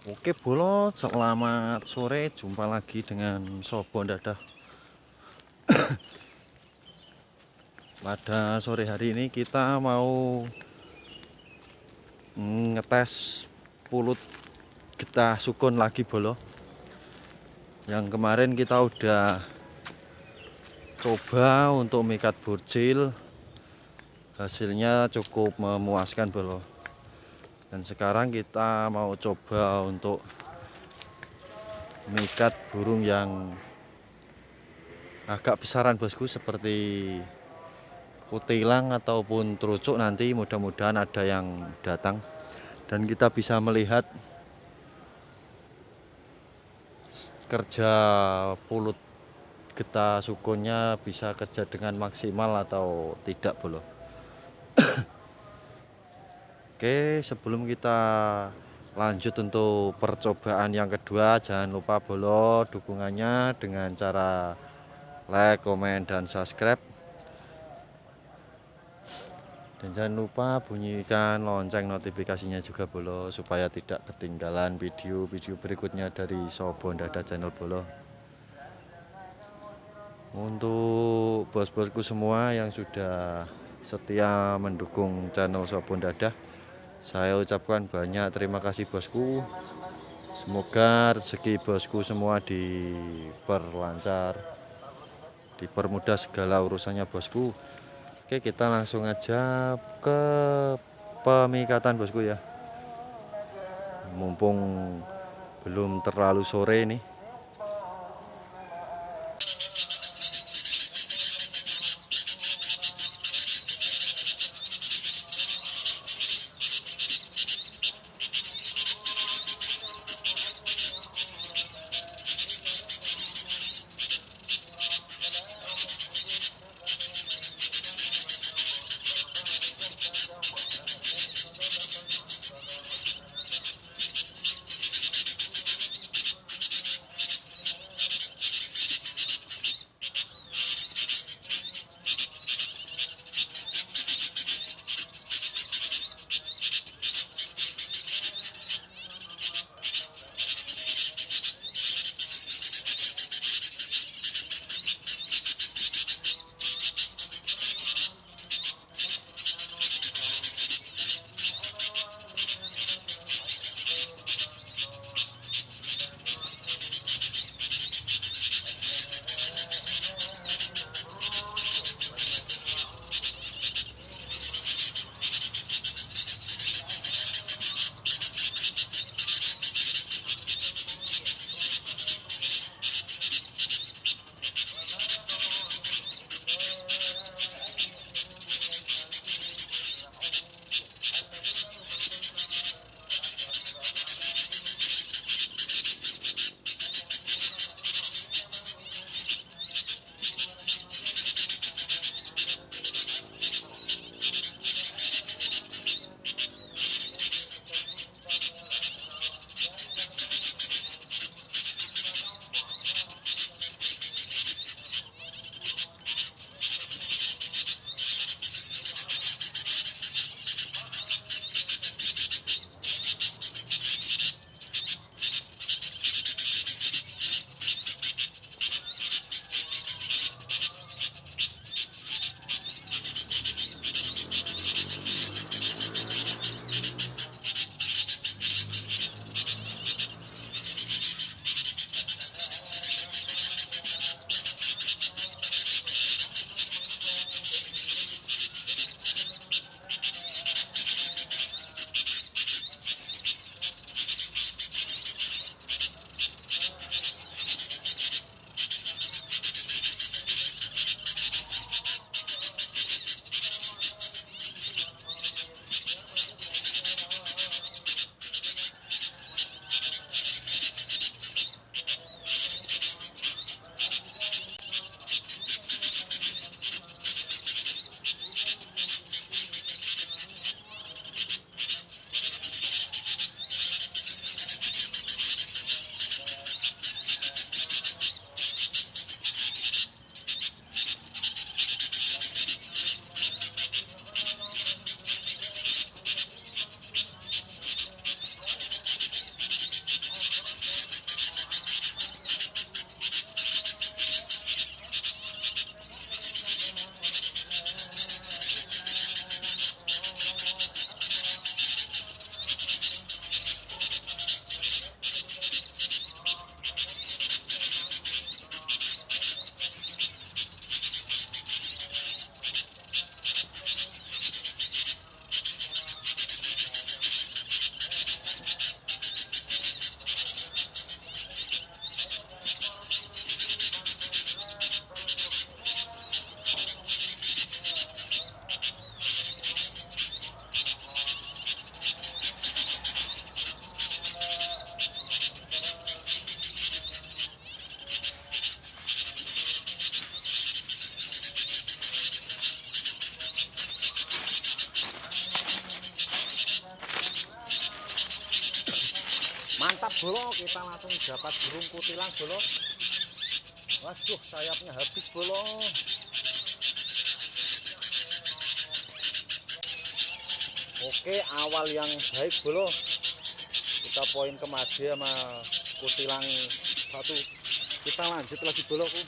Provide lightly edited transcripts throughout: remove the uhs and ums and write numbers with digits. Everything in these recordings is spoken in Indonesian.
Oke bolo, selamat sore. Jumpa lagi dengan Sobo Dadah. Pada sore hari ini kita mau ngetes pulut getah sukun lagi bolo. Yang kemarin kita udah coba untuk mikat burcil, hasilnya cukup memuaskan bolo. Dan sekarang kita mau coba untuk mikat burung yang agak besaran bosku, seperti kutilang ataupun terucuk. Nanti mudah-mudahan ada yang datang dan kita bisa melihat kerja pulut getah sukunnya bisa kerja dengan maksimal atau tidak bolo. Oke, sebelum kita lanjut untuk percobaan yang kedua, jangan lupa bolo dukungannya dengan cara like, komen, dan subscribe. Dan jangan lupa bunyikan lonceng notifikasinya juga bolo, supaya tidak ketinggalan video-video berikutnya dari Sobo Dadah channel bolo. Untuk bos-bosku semua yang sudah setia mendukung channel Sobo Dadah, saya ucapkan banyak terima kasih bosku. Semoga rezeki bosku semua diperlancar, dipermudah segala urusannya bosku. Oke, kita langsung aja ke pemikatan bosku ya. Mumpung belum terlalu sore nih. Mantap bolo, kita langsung dapat burung kutilang bolo. Waduh, sayapnya habis bolo. Oke, awal yang baik bolo. Kita poin kemadi sama kutilang satu. Kita lanjut lagi boloku.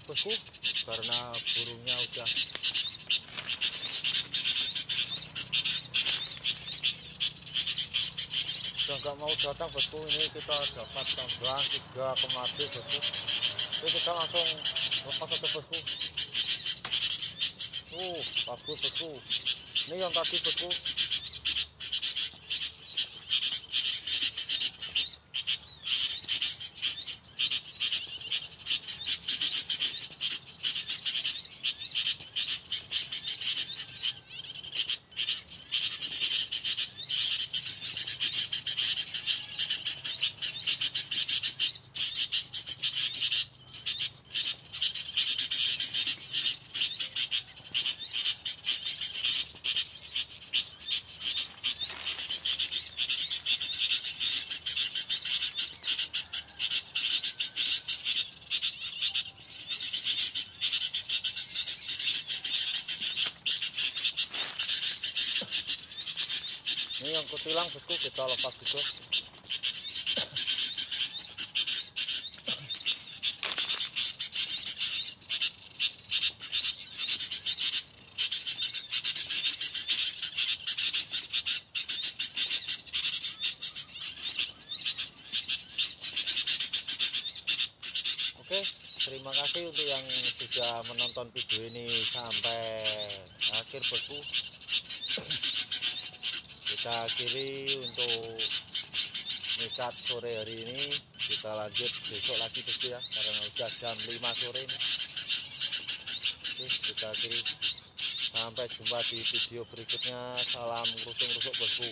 Bosku, karena burungnya udah nggak mau datang bosku. Ini kita dapat tambahan 3 kemati bosku. Jadi kita langsung lepas aja bosku. Bagus bosku. Ini yang tadi bosku. Ini yang kutilang bosku, kita lepas juga. Oke, terima kasih untuk yang sudah menonton video ini sampai akhir bosku. Kita akhiri untuk nikat sore hari ini. Kita lanjut besok lagi bosku ya, karena udah jam 5 sore ini. Oke, kita akhiri. Sampai jumpa di video berikutnya. Salam rusuk-rusuk bosku.